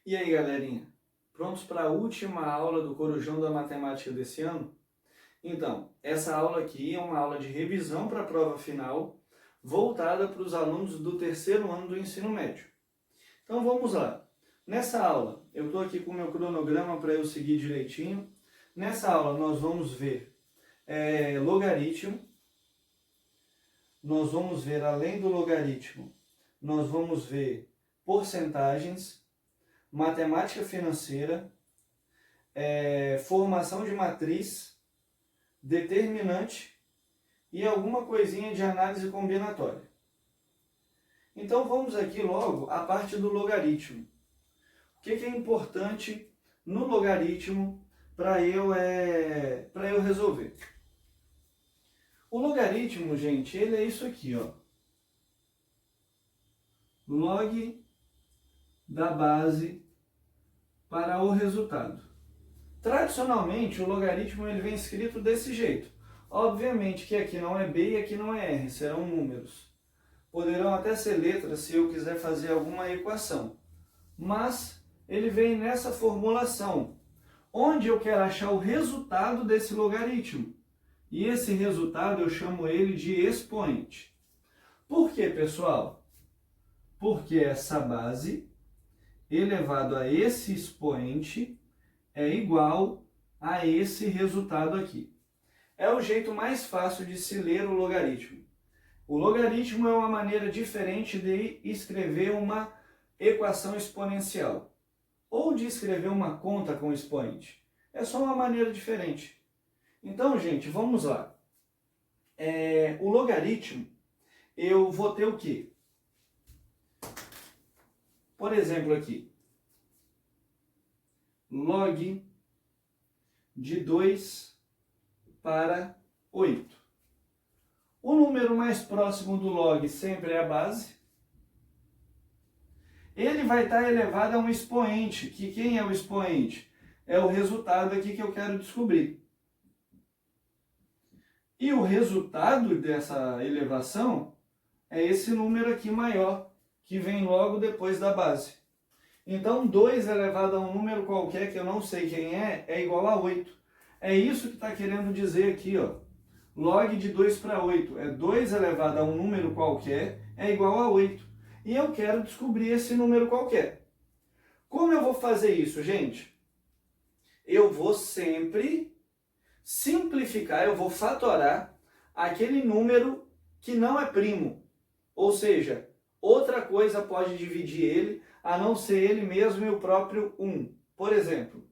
E aí, galerinha? Prontos para a última aula do Corujão da Matemática desse ano? Então, essa aula aqui é uma aula de revisão para a prova final, voltada para os alunos do terceiro ano do ensino médio. Então vamos lá. Nessa aula, eu estou aqui com o meu cronograma para eu seguir direitinho. Nessa aula nós vamos ver logaritmo. Nós vamos ver, além do logaritmo, nós vamos ver porcentagens, matemática financeira, formação de matriz, determinante e alguma coisinha de análise combinatória. Então vamos aqui logo à parte do logaritmo. O que é importante no logaritmo para eu resolver? O logaritmo, gente, ele é isso aqui, ó. Log da base para o resultado. Tradicionalmente, o logaritmo ele vem escrito desse jeito. Obviamente que aqui não é B e aqui não é R, serão números. Poderão até ser letras se eu quiser fazer alguma equação. Mas ele vem nessa formulação, onde eu quero achar o resultado desse logaritmo. E esse resultado eu chamo ele de expoente. Por quê, pessoal? Porque essa base elevado a esse expoente é igual a esse resultado aqui. É o jeito mais fácil de se ler o logaritmo. O logaritmo é uma maneira diferente de escrever uma equação exponencial ou de escrever uma conta com expoente. É só uma maneira diferente. Então, gente, vamos lá. O logaritmo, eu vou ter o quê? Por exemplo, aqui, log de 2 para 8. O número mais próximo do log sempre é a base. Ele vai estar elevado a um expoente, que quem é o expoente? É o resultado aqui que eu quero descobrir. E o resultado dessa elevação é esse número aqui maior, que vem logo depois da base. Então, 2 elevado a um número qualquer, que eu não sei quem é igual a 8. É isso que está querendo dizer aqui, ó. Log de 2 para 8 é 2 elevado a um número qualquer, é igual a 8. E eu quero descobrir esse número qualquer. Como eu vou fazer isso, gente? Eu vou sempre simplificar, eu vou fatorar aquele número que não é primo. Ou seja, outra coisa pode dividir ele, a não ser ele mesmo e o próprio 1. Por exemplo,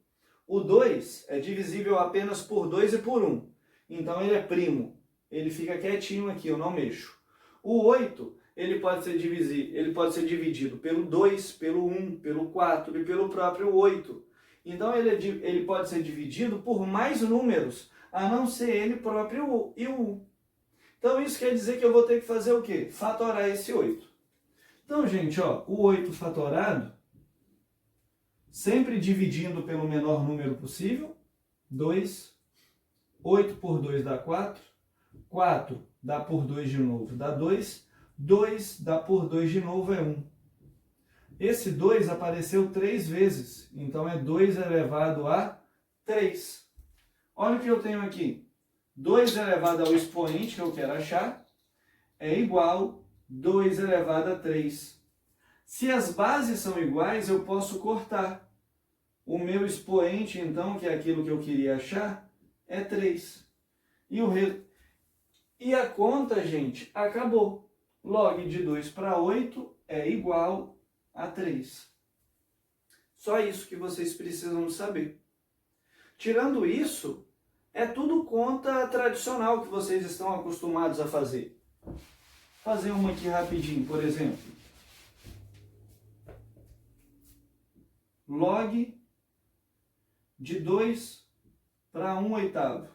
o 2 é divisível apenas por 2 e por 1. Então ele é primo. Ele fica quietinho aqui, eu não mexo. O 8, ele pode ser dividido pelo 2, pelo 1, pelo 4 e pelo próprio 8. Então ele pode ser dividido por mais números, a não ser ele próprio e o 1. Então isso quer dizer que eu vou ter que fazer o quê? Fatorar esse 8. Então, gente, ó, o 8 fatorado, sempre dividindo pelo menor número possível, 2, 8 por 2 dá 4, 4 dá por 2 de novo, dá 2, 2 dá por 2 de novo é 1. Esse 2 apareceu 3 vezes, então é 2 elevado a 3. Olha o que eu tenho aqui. 2 elevado ao expoente que eu quero achar é igual a 2 elevado a 3. Se as bases são iguais, eu posso cortar. O meu expoente, então, que é aquilo que eu queria achar, é 3. E a conta, gente, acabou. Log de 2 para 8 é igual a 3. Só isso que vocês precisam saber. Tirando isso, é tudo conta tradicional que vocês estão acostumados a fazer. Fazer uma aqui rapidinho, por exemplo. Log de 2 para 1/8.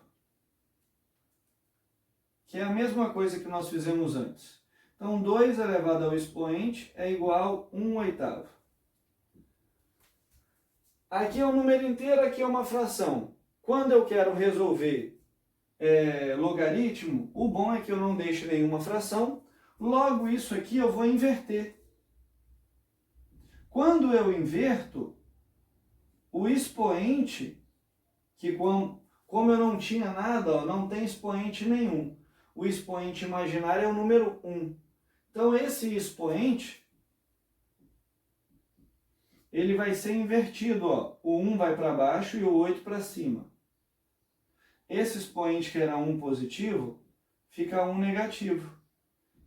Que é a mesma coisa que nós fizemos antes. Então, 2 elevado ao expoente é igual a 1/8. Aqui é um número inteiro, aqui é uma fração. Quando eu quero resolver logaritmo, o bom é que eu não deixo nenhuma fração. Logo, isso aqui eu vou inverter. Quando eu inverto, o expoente, que como eu não tinha nada, ó, não tem expoente nenhum. O expoente imaginário é o número 1. Então, esse expoente, ele vai ser invertido. Ó. O 1 vai para baixo e o 8 para cima. Esse expoente que era 1 positivo, fica 1 negativo.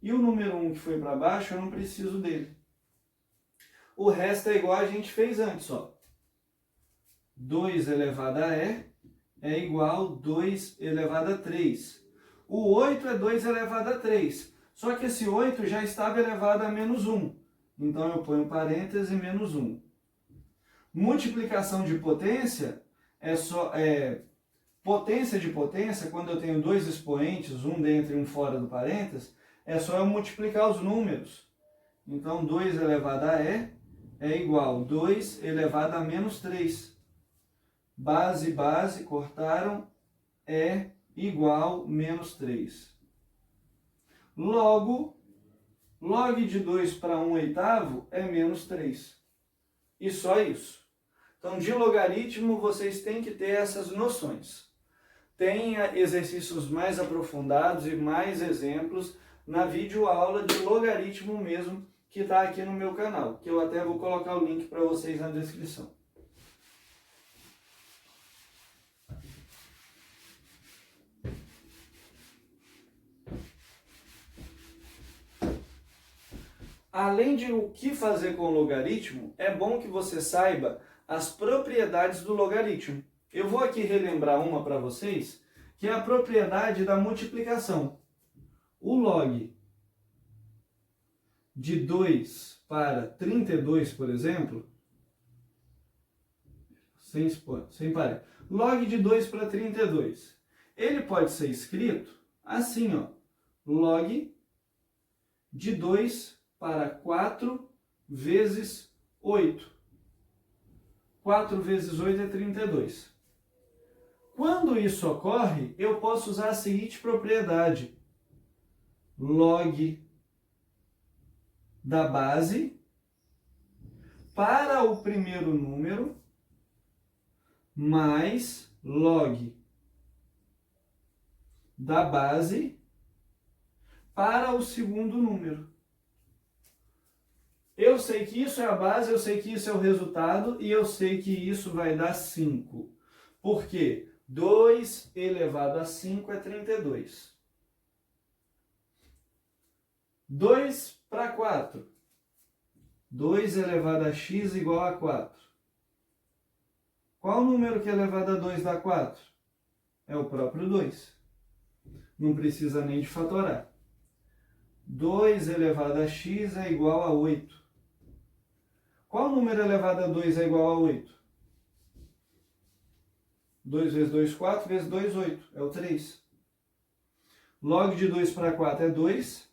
E o número 1 que foi para baixo, eu não preciso dele. O resto é igual a gente fez antes. Ó. 2 elevado a E é igual a 2 elevado a 3. O 8 é 2 elevado a 3. Só que esse 8 já estava elevado a menos 1. Então eu ponho parêntese menos 1. Multiplicação de potência potência de potência, quando eu tenho dois expoentes, um dentro e um fora do parênteses, é só eu multiplicar os números. Então 2 elevado a E é igual a 2 elevado a menos 3. Base, base, cortaram, é igual a menos 3. Logo, log de 2 para 1 oitavo é menos 3. E só isso. Então, de logaritmo, vocês têm que ter essas noções. Tem exercícios mais aprofundados e mais exemplos na videoaula de logaritmo mesmo, que está aqui no meu canal, que eu até vou colocar o link para vocês na descrição. Além de o que fazer com o logaritmo, é bom que você saiba as propriedades do logaritmo. Eu vou aqui relembrar uma para vocês, que é a propriedade da multiplicação. O log de 2 para 32, por exemplo, sem parar. Log de 2 para 32. Ele pode ser escrito assim, ó. Log de 2 para 4 vezes 8. 4 vezes 8 é 32. Quando isso ocorre, eu posso usar a seguinte propriedade. Log da base para o primeiro número mais log da base para o segundo número. Eu sei que isso é a base, eu sei que isso é o resultado e eu sei que isso vai dar 5. Por quê? 2 elevado a 5 é 32. 2 para 4. 2 elevado a x igual a 4. Qual número que é elevado a 2 dá 4? É o próprio 2. Não precisa nem de fatorar. 2 elevado a x é igual a 8. Qual número elevado a 2 é igual a 8? 2 vezes 2, 4, vezes 2, 8. É o 3. Log de 2 para 4 é 2.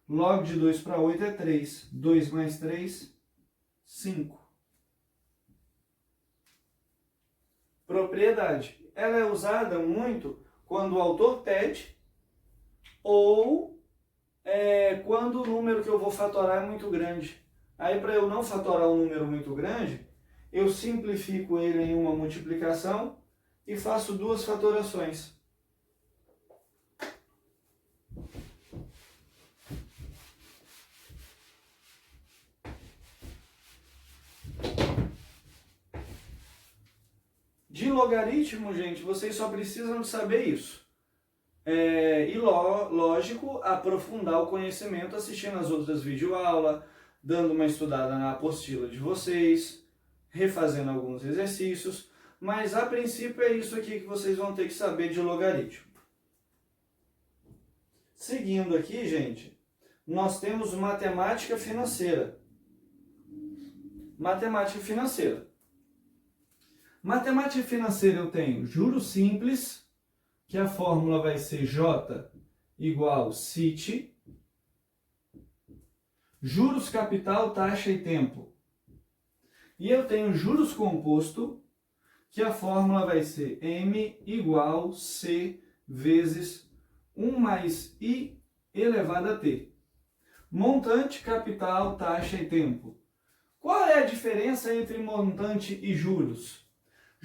Log de 2 para 8 é 3. 2 mais 3, 5. Propriedade. Ela é usada muito quando o autor pede ou quando o número que eu vou fatorar é muito grande. Aí, para eu não fatorar um número muito grande, eu simplifico ele em uma multiplicação e faço duas fatorações. De logaritmo, gente, vocês só precisam de saber isso. E lógico, aprofundar o conhecimento assistindo as outras videoaulas, dando uma estudada na apostila de vocês, refazendo alguns exercícios, mas a princípio é isso aqui que vocês vão ter que saber de logaritmo. Seguindo aqui, gente, nós temos matemática financeira. Matemática financeira. Matemática financeira eu tenho juros simples, que a fórmula vai ser J igual CIT. Juros capital, taxa e tempo. E eu tenho juros composto, que a fórmula vai ser M igual C vezes 1 mais I elevado a T. Montante, capital, taxa e tempo. Qual é a diferença entre montante e juros?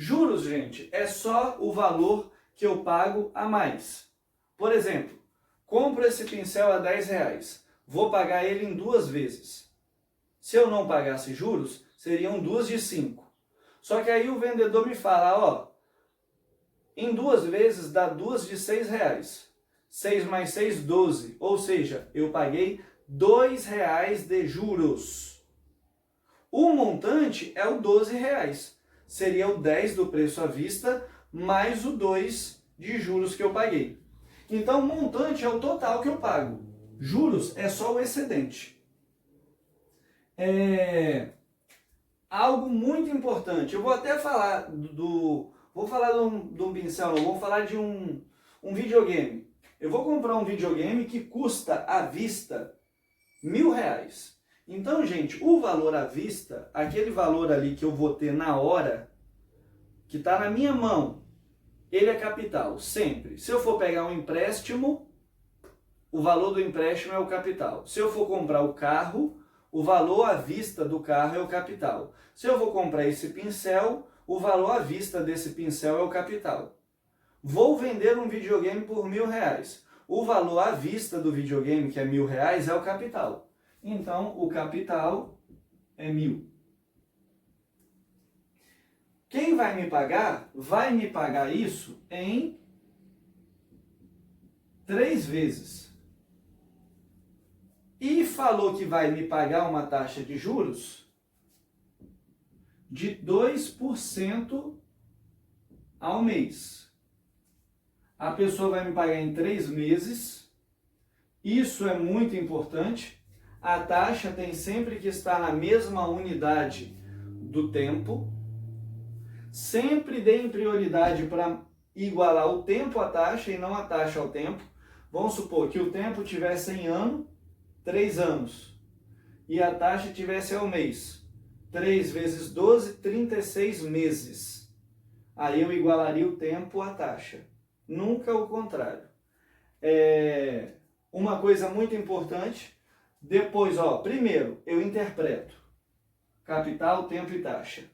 Juros, gente, é só o valor que eu pago a mais. Por exemplo, compro esse pincel a R$10, vou pagar ele em 2 vezes. Se eu não pagasse juros, seriam 2 de 5. Só que aí o vendedor me fala, ó, em 2 vezes dá 2 de R$6. 6 mais 6, 12. Ou seja, eu paguei R$2 de juros. O montante é o R$12. Seria o 10 do preço à vista, mais o 2 de juros que eu paguei. Então, o montante é o total que eu pago. Juros é só o excedente. Algo muito importante. Eu vou até falar vou falar de um pincel, não, vou falar de um videogame. Eu vou comprar um videogame que custa à vista R$1.000. Então, gente, o valor à vista, aquele valor ali que eu vou ter na hora, que está na minha mão, ele é capital, sempre. Se eu for pegar um empréstimo, o valor do empréstimo é o capital. Se eu for comprar o carro, o valor à vista do carro é o capital. Se eu vou comprar esse pincel, o valor à vista desse pincel é o capital. Vou vender um videogame por R$1.000. O valor à vista do videogame, que é R$1.000, é o capital. Então, o capital é 1.000. Quem vai me pagar? Vai me pagar isso em 3 vezes. E falou que vai me pagar uma taxa de juros de 2% ao mês. A pessoa vai me pagar em 3 meses. Isso é muito importante. A taxa tem sempre que estar na mesma unidade do tempo. Sempre deem prioridade para igualar o tempo à taxa e não a taxa ao tempo. Vamos supor que o tempo tivesse em ano, 3 anos, e a taxa tivesse ao mês. 3 vezes 12, 36 meses. Aí eu igualaria o tempo à taxa. Nunca o contrário. Uma coisa muito importante, depois, primeiro eu interpreto capital, tempo e taxa.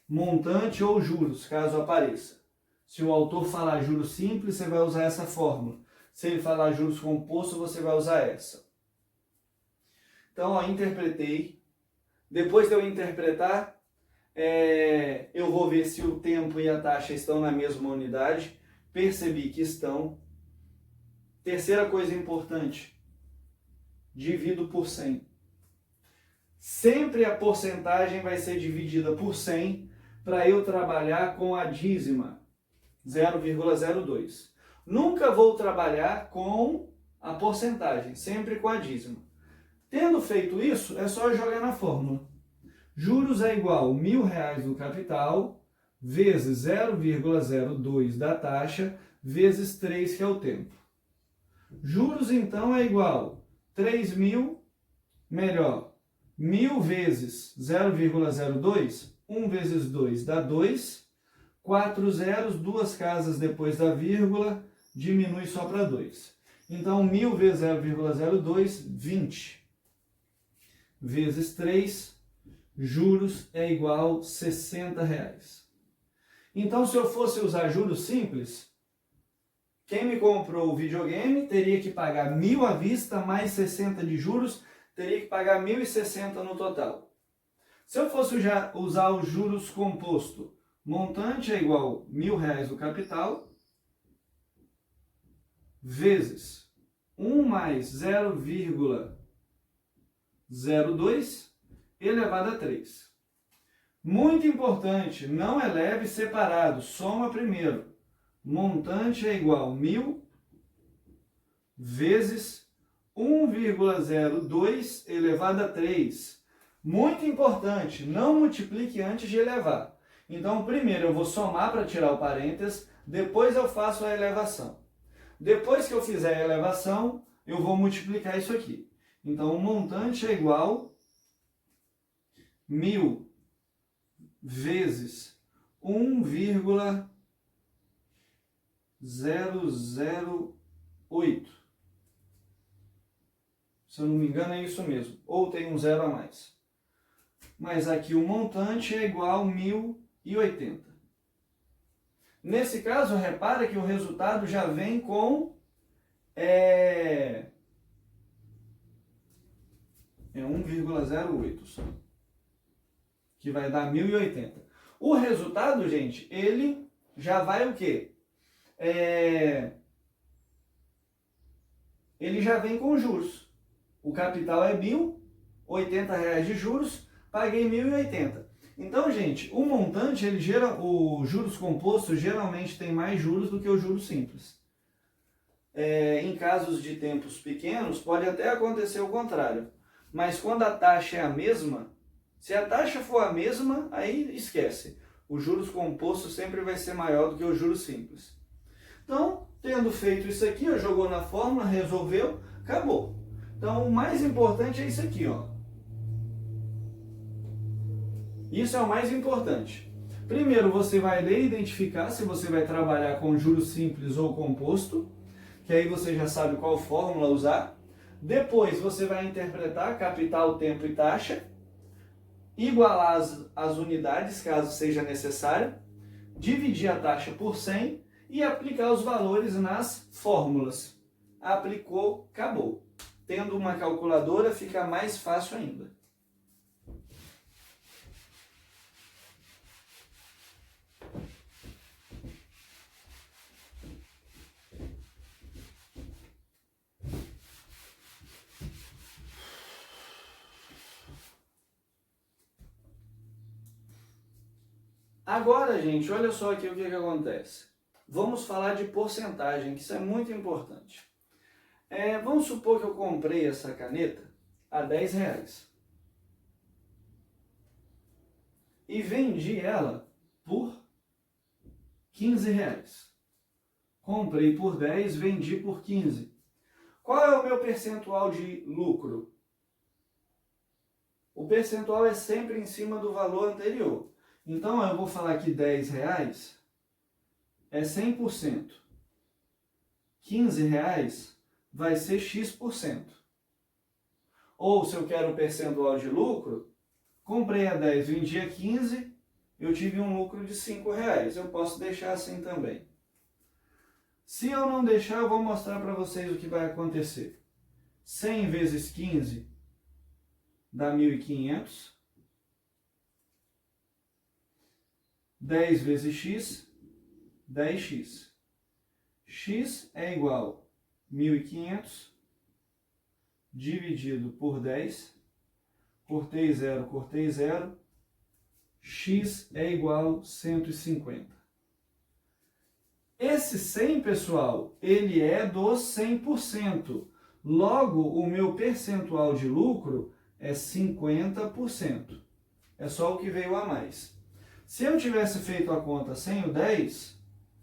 Montante ou juros, caso apareça. Se o autor falar juros simples, você vai usar essa fórmula. Se ele falar juros compostos, você vai usar essa. Então, interpretei. Depois de eu interpretar, eu vou ver se o tempo e a taxa estão na mesma unidade. Percebi que estão. Terceira coisa importante, divido por 100. Sempre a porcentagem vai ser dividida por 100 para eu trabalhar com a dízima, 0,02. Nunca vou trabalhar com a porcentagem, sempre com a dízima. Tendo feito isso, é só jogar na fórmula. Juros é igual a R$1.000 do capital, vezes 0,02 da taxa, vezes 3, que é o tempo. Juros, então, é igual a 3.000, 1.000 vezes 0,02, 1 vezes 2 dá 2, 4 zeros, 2 casas depois da vírgula, diminui só para 2. Então, 1.000 vezes 0,02, 20. Vezes 3, juros é igual a R$60. Então, se eu fosse usar juros simples, quem me comprou o videogame teria que pagar 1.000 à vista mais 60 de juros, teria que pagar 1.060 no total. Se eu fosse usar os juros composto, montante é igual a R$1.000 do capital, vezes 1 mais 0,02 elevado a 3. Muito importante, não eleve separado, soma primeiro. Montante é igual a 1.000 vezes 1,02 elevado a 3. Muito importante, não multiplique antes de elevar. Então, primeiro eu vou somar para tirar o parênteses, depois eu faço a elevação. Depois que eu fizer a elevação, eu vou multiplicar isso aqui. Então, o montante é igual a 1.000 vezes 1,008. Se eu não me engano, é isso mesmo. Ou tem um zero a mais. Mas aqui o montante é igual a 1.000 1080. Nesse caso, repara que o resultado já vem com 1,08 só, que vai dar 1080. O resultado, gente, ele já vai o quê? Ele já vem com juros. O capital é R$1.080 de juros, paguei 1.080. Então, gente, o montante, os juros compostos geralmente tem mais juros do que o juros simples. Em casos de tempos pequenos, pode até acontecer o contrário. Mas quando a taxa é a mesma, se a taxa for a mesma, aí esquece. O juros composto sempre vai ser maior do que o juros simples. Então, tendo feito isso aqui, jogou na fórmula, resolveu, acabou. Então, o mais importante é isso aqui, ó. Isso é o mais importante. Primeiro, você vai ler e identificar se você vai trabalhar com juros simples ou composto, que aí você já sabe qual fórmula usar. Depois, você vai interpretar capital, tempo e taxa, igualar as unidades, caso seja necessário, dividir a taxa por 100 e aplicar os valores nas fórmulas. Aplicou, acabou. Tendo uma calculadora, fica mais fácil ainda. Agora, gente, olha só aqui o que acontece. Vamos falar de porcentagem, que isso é muito importante. Vamos supor que eu comprei essa caneta a R$10 e vendi ela por R$15. Comprei por 10, vendi por 15. Qual é o meu percentual de lucro? O percentual é sempre em cima do valor anterior. Então, eu vou falar que R$10 é 100%. R$15 vai ser X%. Ou, se eu quero percentual de lucro, comprei a 10, vendi a 15, eu tive um lucro de R$5. Eu posso deixar assim também. Se eu não deixar, eu vou mostrar para vocês o que vai acontecer. 100 vezes 15 dá 1.500. 10 vezes x, 10x. X é igual a 1.500 dividido por 10. Cortei 0, cortei 0. X é igual a 150. Esse 100, pessoal, ele é dos 100%. Logo, o meu percentual de lucro é 50%. É só o que veio a mais. Se eu tivesse feito a conta sem o 10,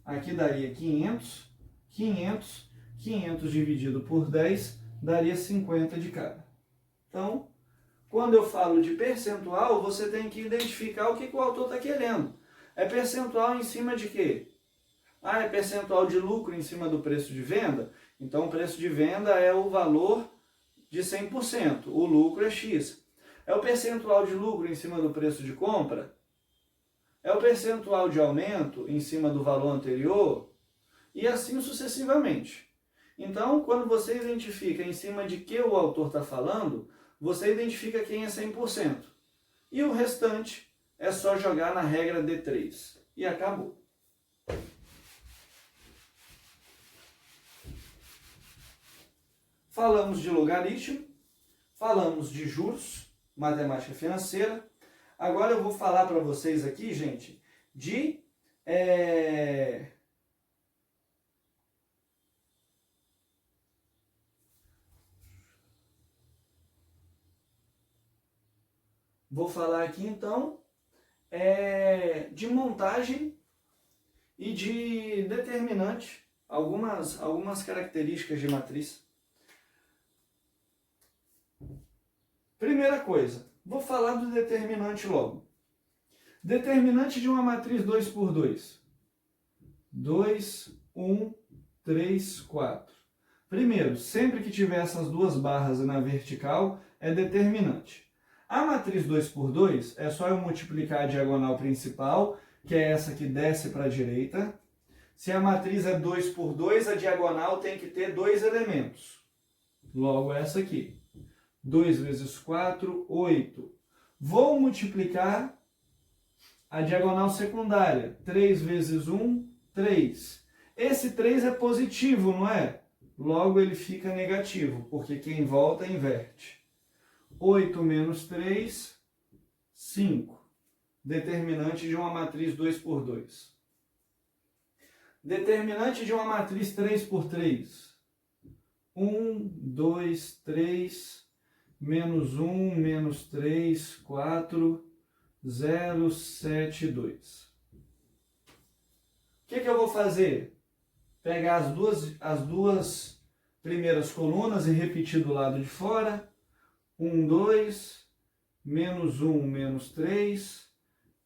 aqui daria 500, 500, 500 dividido por 10, daria 50 de cada. Então, quando eu falo de percentual, você tem que identificar o que o autor está querendo. É percentual em cima de quê? É percentual de lucro em cima do preço de venda? Então, o preço de venda é o valor de 100%, o lucro é X. É o percentual de lucro em cima do preço de compra? É o percentual de aumento em cima do valor anterior? E assim sucessivamente. Então, quando você identifica em cima de que o autor está falando, você identifica quem é 100%. E o restante é só jogar na regra D3. E acabou. Falamos de logaritmo, falamos de juros, matemática financeira. Agora eu vou falar para vocês aqui, gente, de vou falar aqui então de montagem e de determinante, algumas características de matriz. Primeira coisa, vou falar do determinante logo. Determinante de uma matriz 2 por 2. 2, 1, 3, 4. Primeiro, sempre que tiver essas duas barras na vertical, é determinante. A matriz 2 por 2 é só eu multiplicar a diagonal principal que é essa que desce para a direita. Se a matriz é 2 por 2, a diagonal tem que ter dois elementos. Logo, essa aqui. 2 vezes 4, 8. Vou multiplicar a diagonal secundária. 3 vezes 1, 3. Esse 3 é positivo, não é? Logo, ele fica negativo, porque quem volta inverte. 8 menos 3, 5. Determinante de uma matriz 2 por 2. Determinante de uma matriz 3 por 3. 1, 2, 3, menos 1, menos 3, 4, 0, 7, 2. O que eu vou fazer? Pegar as duas primeiras colunas e repetir do lado de fora. 1, 2, menos 1, menos 3,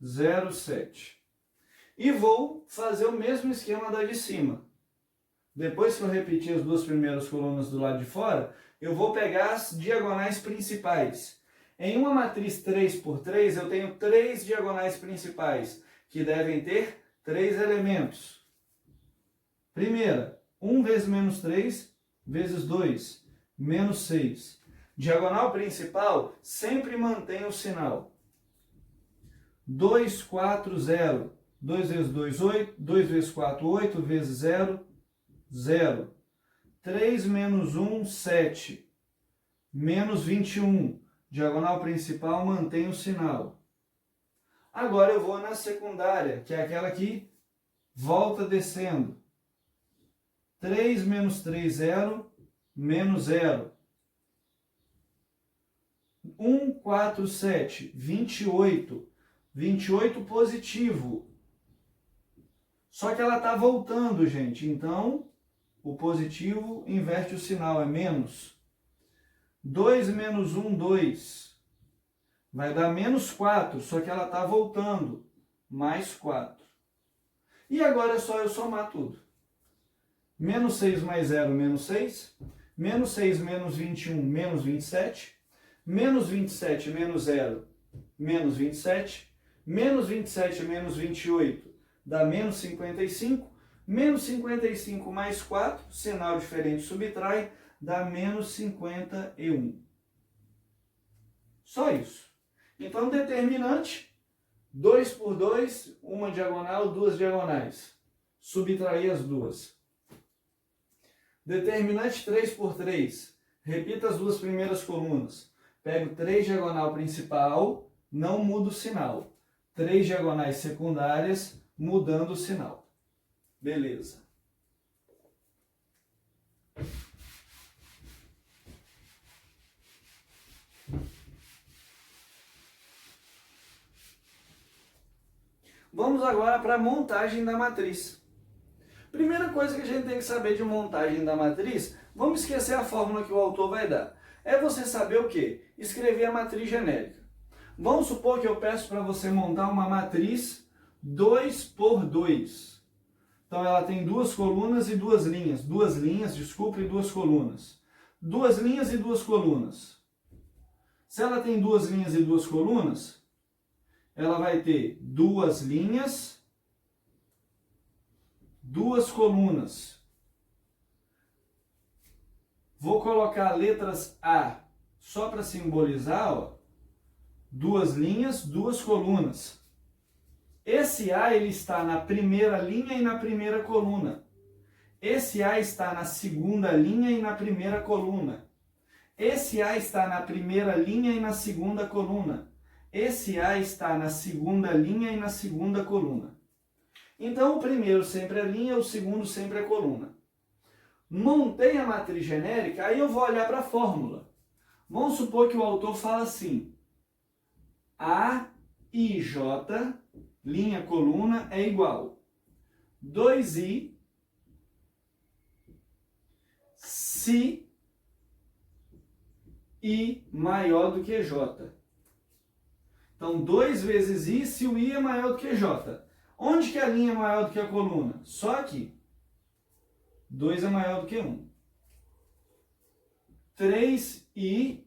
0, 7. E vou fazer o mesmo esquema da de cima. Depois que eu repetir as duas primeiras colunas do lado de fora, eu vou pegar as diagonais principais. Em uma matriz 3 por 3, eu tenho 3 diagonais principais, que devem ter 3 elementos. Primeira, 1 vezes menos 3, vezes 2, menos 6. Diagonal principal sempre mantém o sinal. 2, 4, 0. 2 vezes 2, 8. 2 vezes 4, 8. Vezes 0, 0. 3 menos 1, 7. Menos 21. Diagonal principal mantém o sinal. Agora eu vou na secundária, que é aquela que volta descendo. 3 menos 3, 0. Menos 0. 1, 4, 7. 28. 28 positivo. Só que ela está voltando, gente. Então, o positivo inverte o sinal, é menos. 2 menos 1, 2. Vai dar menos 4, só que ela está voltando. Mais 4. E agora é só eu somar tudo. Menos 6 mais 0, menos 6. Menos 6 menos 21, menos 27. Menos 27 menos 0, menos 27. Menos 27 menos 28 dá menos 55. Menos 55 mais 4, sinal diferente subtrai, dá menos 51. Só isso. Então, determinante, 2 por 2, uma diagonal, duas diagonais. Subtrair as duas. Determinante 3 por 3. Repita as duas primeiras colunas. Pego 3 diagonal principal, não mudo o sinal. 3 diagonais secundárias, mudando o sinal. Beleza. Vamos agora para a montagem da matriz. Primeira coisa que a gente tem que saber de montagem da matriz, vamos esquecer a fórmula que o autor vai dar. É você saber o quê? Escrever a matriz genérica. Vamos supor que eu peço para você montar uma matriz 2 por 2. Então ela tem duas colunas e duas linhas. Duas linhas, desculpe, e duas colunas. Duas linhas e duas colunas. Se ela tem duas linhas e duas colunas, ela vai ter duas linhas, duas colunas. Vou colocar letras A só para simbolizar, ó, duas linhas, duas colunas. Esse A ele está na primeira linha e na primeira coluna. Esse A está na segunda linha e na primeira coluna. Esse A está na primeira linha e na segunda coluna. Esse A está na segunda linha e na segunda coluna. Então, o primeiro sempre é linha, o segundo sempre é coluna. Montei a matriz genérica, aí eu vou olhar para a fórmula. Vamos supor que o autor fala assim: A e J, linha, coluna, é igual 2i se i maior do que j. Então, 2 vezes i se o i é maior do que j. Onde que a linha é maior do que a coluna? Só aqui. 2 é maior do que 1. 3i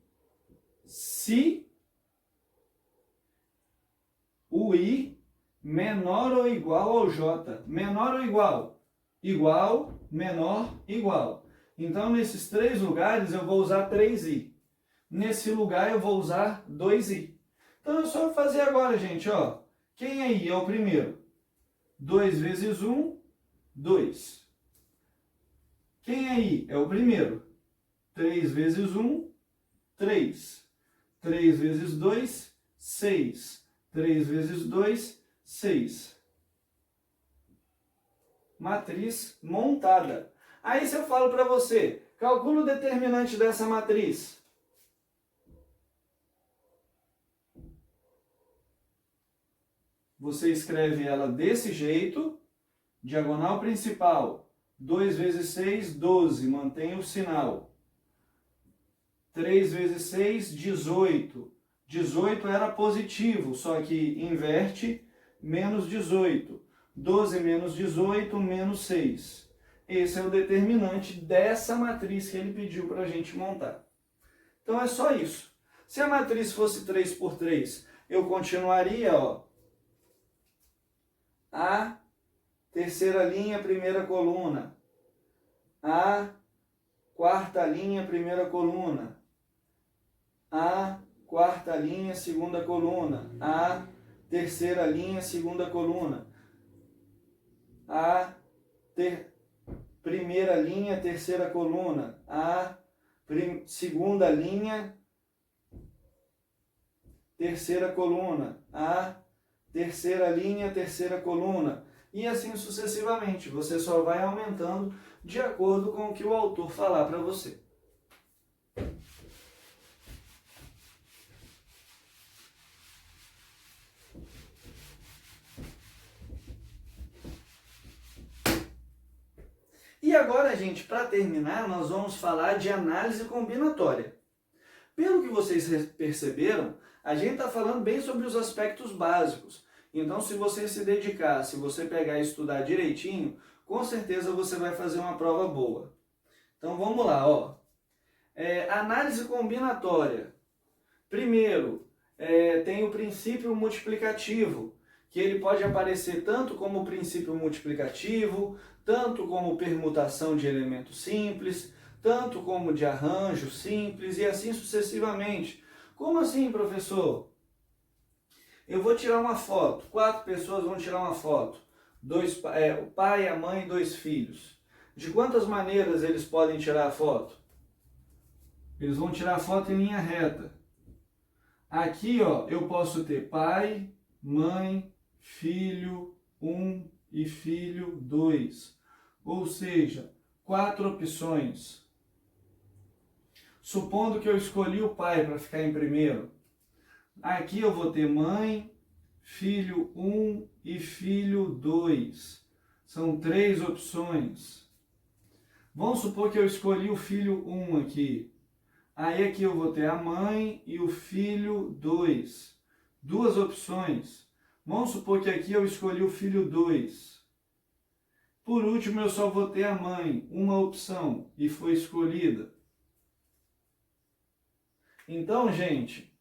se o i menor ou igual ao J. Menor ou igual? Igual, menor, igual. Então, nesses três lugares, eu vou usar 3i. Nesse lugar, eu vou usar 2i. Então, é só fazer agora, gente, ó. Quem aí é o primeiro? 2 vezes 1, 2. Quem aí é o primeiro? 3 vezes 1, 3. 3 vezes 2, 6. 3 vezes 2, 6. Matriz montada. Aí se eu falo para você, calcula o determinante dessa matriz. Você escreve ela desse jeito, diagonal principal, 2 vezes 6, 12, mantém o sinal. 3 vezes 6, 18. 18 era positivo, só que inverte, menos 18. 12 menos 18, menos 6. Esse é o determinante dessa matriz que ele pediu para a gente montar. Então é só isso. Se a matriz fosse 3 por 3, eu continuaria, ó. A, terceira linha, primeira coluna. A, quarta linha, primeira coluna. A, quarta linha, segunda coluna. A, terceira linha, segunda coluna. A, primeira linha, terceira coluna. A, segunda linha, terceira coluna. A, terceira linha, terceira coluna. E assim sucessivamente. Você só vai aumentando de acordo com o que o autor falar para você. E agora, gente, para terminar, nós vamos falar de análise combinatória. Pelo que vocês perceberam, a gente está falando bem sobre os aspectos básicos. Então, se você se dedicar, se você pegar e estudar direitinho, com certeza você vai fazer uma prova boa. Então, vamos lá, ó. Análise combinatória. Primeiro, tem o princípio multiplicativo, que ele pode aparecer tanto como princípio multiplicativo, tanto como permutação de elementos simples, tanto como de arranjo simples e assim sucessivamente. Como assim, professor? Eu vou tirar uma foto, 4 pessoas vão tirar uma foto, o pai, a mãe e 2 filhos. De quantas maneiras eles podem tirar a foto? Eles vão tirar a foto em linha reta. Aqui, ó, eu posso ter pai, mãe, filho 1 e filho 2. Ou seja, 4 opções. Supondo que eu escolhi o pai para ficar em primeiro. Aqui eu vou ter mãe, filho 1 e filho 2. São 3 opções. Vamos supor que eu escolhi o filho 1 aqui. Aí aqui eu vou ter a mãe e o filho 2. 2 opções. Vamos supor que aqui eu escolhi o filho 2. Por último, eu só vou ter a mãe, uma opção, e foi escolhida. Então, gente,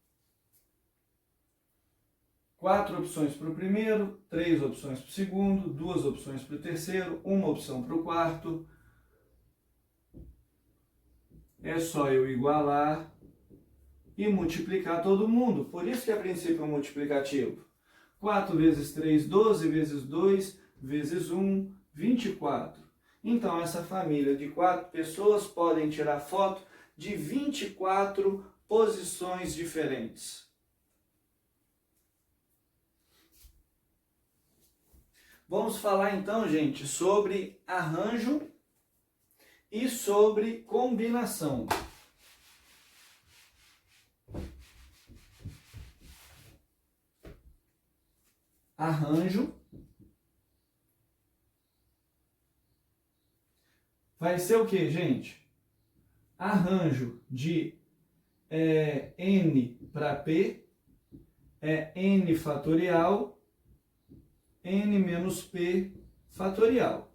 4 opções para o primeiro, 3 opções para o segundo, 2 opções para o terceiro, uma opção para o quarto. É só eu igualar e multiplicar todo mundo. Por isso que é princípio multiplicativo. 4 vezes 3, 12 vezes 2, vezes 1, 24. Então, essa família de 4 pessoas podem tirar foto de 24 posições diferentes. Vamos falar então, gente, sobre arranjo e sobre combinação. Arranjo vai ser o que, gente? Arranjo de n para p é n fatorial, n menos p fatorial.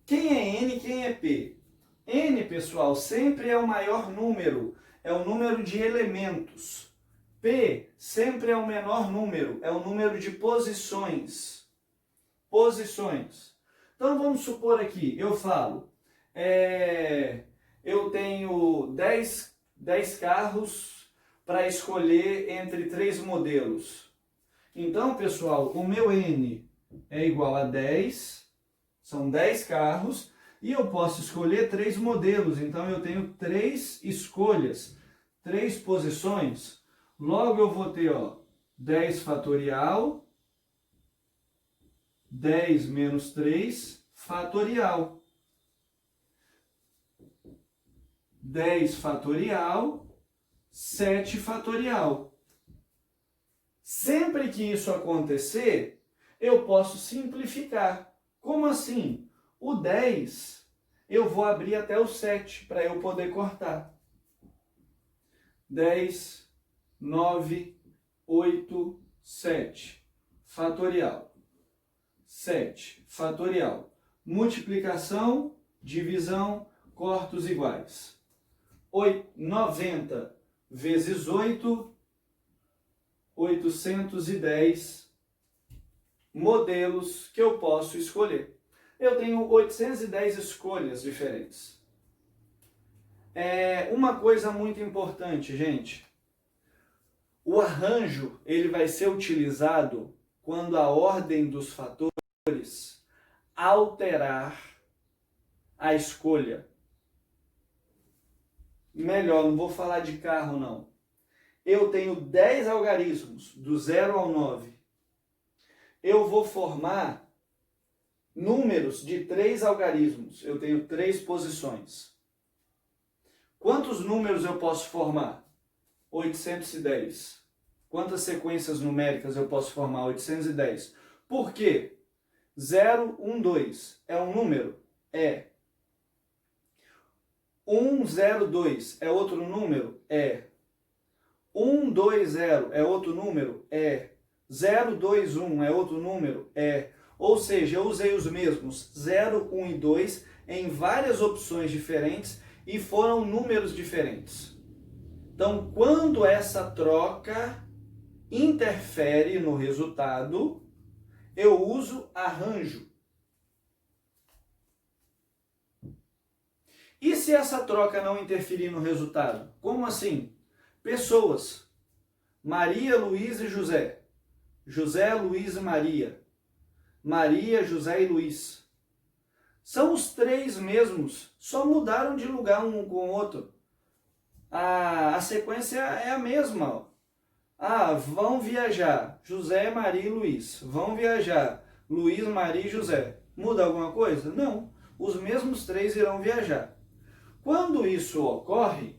Quem é n, quem é p? N, pessoal, sempre é o maior número, é o número de elementos. P sempre é o menor número, é o número de posições. Posições. Então vamos supor aqui, eu falo, eu tenho 10 carros para escolher entre 3 modelos. Então, pessoal, o meu N é igual a 10, são 10 carros, e eu posso escolher 3 modelos, então eu tenho 3 escolhas, 3 posições. Logo eu vou ter 10 fatorial, 10 menos 3 fatorial. 10 fatorial, 7 fatorial. Sempre que isso acontecer, eu posso simplificar. Como assim? O 10, eu vou abrir até o 7 para eu poder cortar. 10, 9, 8, 7. Fatorial. 7. Fatorial. Multiplicação, divisão, cortos iguais. 90 vezes 8, 810 modelos que eu posso escolher. Eu tenho 810 escolhas diferentes. Uma coisa muito importante, gente. O arranjo ele vai ser utilizado quando a ordem dos fatores alterar a escolha. Melhor, não vou falar de carro, não. Eu tenho 10 algarismos, do 0 ao 9. Eu vou formar números de 3 algarismos. Eu tenho 3 posições. Quantos números eu posso formar? 810. Quantas sequências numéricas eu posso formar? 810. Por quê? 0, 1, 2 é um número? É. 102 é outro número? É. 120 é outro número? É. 021 é outro número? É. Ou seja, eu usei os mesmos 0, 1 e 2 em várias opções diferentes e foram números diferentes. Então, quando essa troca interfere no resultado, eu uso arranjo. E se essa troca não interferir no resultado? Como assim? Pessoas. Maria, Luiz e José. José, Luiz e Maria. Maria, José e Luiz. São os 3 mesmos, só mudaram de lugar um com o outro. A sequência é a mesma. Vão viajar. José, Maria e Luiz. Vão viajar. Luiz, Maria e José. Muda alguma coisa? Não. Os mesmos 3 irão viajar. Quando isso ocorre,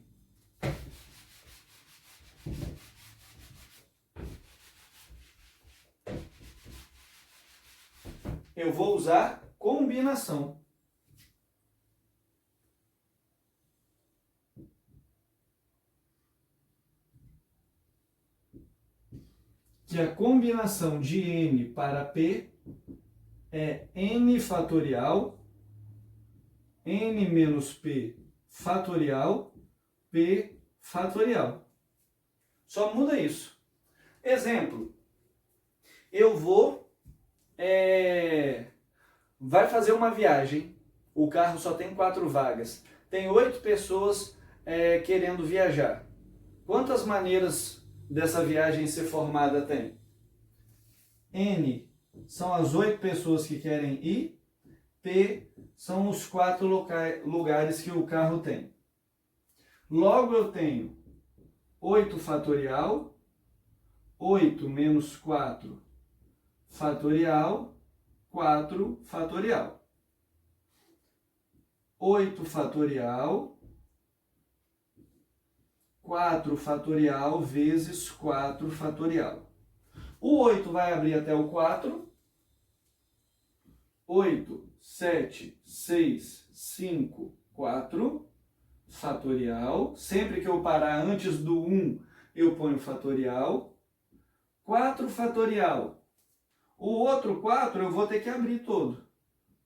eu vou usar combinação. Que a combinação de n para p é n fatorial, n menos p fatorial, p fatorial. Só muda isso. Exemplo, eu vai fazer uma viagem, o carro só tem 4 vagas, tem 8 pessoas querendo viajar. Quantas maneiras dessa viagem ser formada tem? N são as 8 pessoas que querem ir, P são os 4 lugares que o carro tem. Logo eu tenho 8 fatorial, 8 menos 4 fatorial, 4 fatorial. 8 fatorial, 4 fatorial vezes 4 fatorial. O 8 vai abrir até o 4. 8, 7, 6, 5, 4, fatorial. Sempre que eu parar antes do 1, eu ponho fatorial. 4 fatorial. O outro 4 eu vou ter que abrir todo.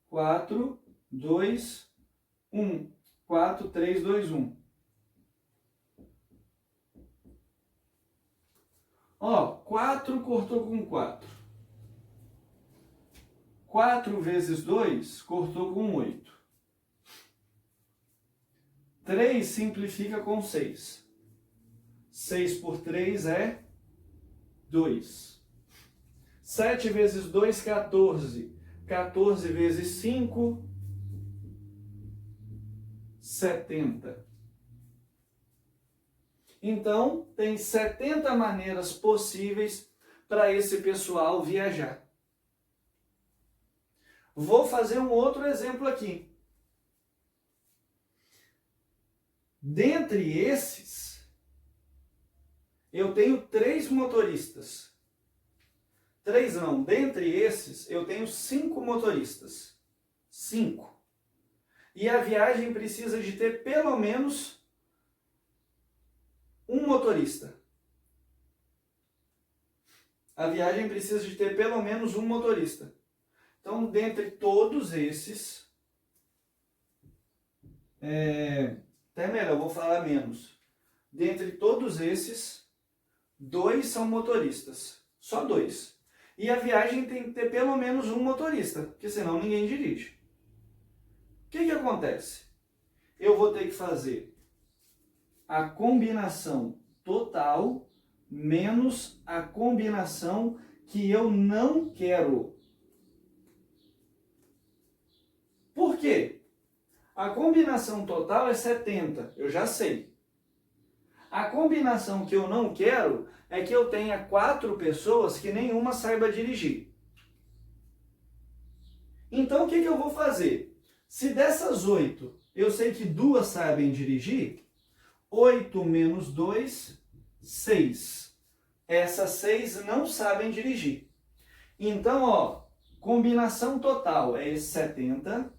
4, 2, 1. 4, 3, 2, 1. Ó, 4 cortou com 4. 4 vezes 2 cortou com 8. 3 simplifica com 6. 6 por 3 é 2. 7 vezes 2, 14. 14 vezes 5, 70. Então, tem 70 maneiras possíveis para esse pessoal viajar. Vou fazer um outro exemplo aqui. Dentre esses, eu tenho 3 motoristas. 3 não, dentre esses, eu tenho 5 motoristas. 5. E a viagem precisa de ter pelo menos um motorista. A viagem precisa de ter pelo menos um motorista. Então, dentre todos esses, até melhor, vou falar menos. Dentre todos esses, 2 são motoristas. Só 2. E a viagem tem que ter pelo menos um motorista, porque senão ninguém dirige. O que acontece? Eu vou ter que fazer a combinação total menos a combinação que eu não quero. Por quê? A combinação total é 70, eu já sei. A combinação que eu não quero é que eu tenha 4 pessoas que nenhuma saiba dirigir. Então, o que eu vou fazer? Se dessas 8, eu sei que 2 sabem dirigir, 8 menos 2, 6. Essas 6 não sabem dirigir. Então, ó, combinação total é esse 70,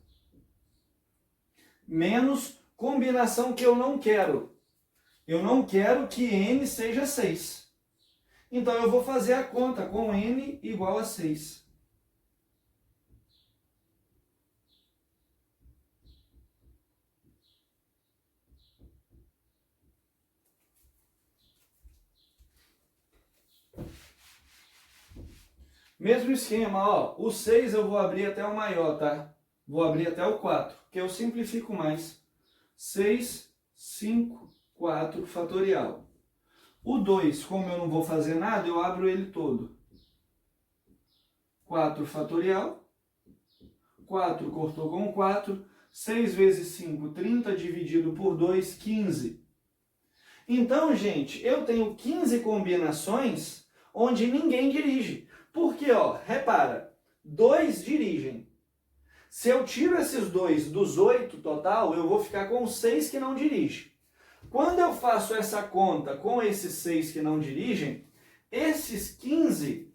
menos combinação que eu não quero. Eu não quero que n seja 6. Então, eu vou fazer a conta com n igual a 6. Mesmo esquema, ó, o 6 eu vou abrir até o maior, tá? Vou abrir até o 4, que eu simplifico mais. 6, 5, 4 fatorial. O 2, como eu não vou fazer nada, eu abro ele todo. 4 fatorial. 4 cortou com 4. 6 vezes 5, 30, dividido por 2, 15. Então, gente, eu tenho 15 combinações onde ninguém dirige. Porque, ó, repara, 2 dirigem. Se eu tiro esses 2 dos 8 total, eu vou ficar com 6 que não dirigem. Quando eu faço essa conta com esses 6 que não dirigem, esses 15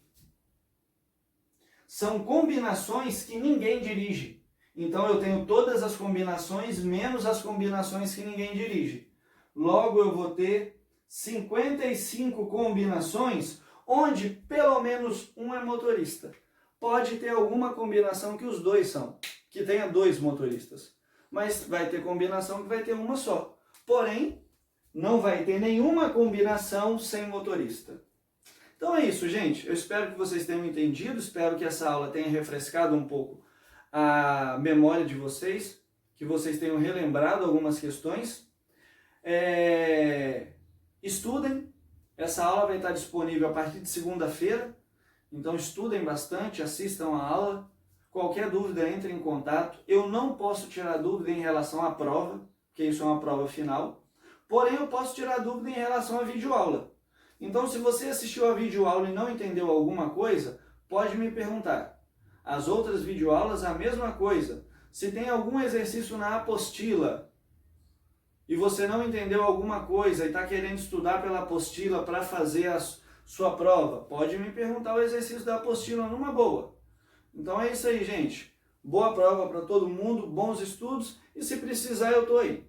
são combinações que ninguém dirige. Então eu tenho todas as combinações menos as combinações que ninguém dirige. Logo eu vou ter 55 combinações onde pelo menos um é motorista. Pode ter alguma combinação que os 2 são, que tenha 2 motoristas. Mas vai ter combinação que vai ter uma só. Porém, não vai ter nenhuma combinação sem motorista. Então é isso, gente. Eu espero que vocês tenham entendido, espero que essa aula tenha refrescado um pouco a memória de vocês, que vocês tenham relembrado algumas questões. Estudem. Essa aula vai estar disponível a partir de segunda-feira. Então estudem bastante, assistam a aula. Qualquer dúvida, entre em contato. Eu não posso tirar dúvida em relação à prova, porque isso é uma prova final. Porém, eu posso tirar dúvida em relação à videoaula. Então, se você assistiu a videoaula e não entendeu alguma coisa, pode me perguntar. As outras videoaulas, a mesma coisa. Se tem algum exercício na apostila e você não entendeu alguma coisa e está querendo estudar pela apostila para fazer a sua prova, pode me perguntar o exercício da apostila numa boa. Então é isso aí, gente. Boa prova para todo mundo, bons estudos e se precisar eu estou aí.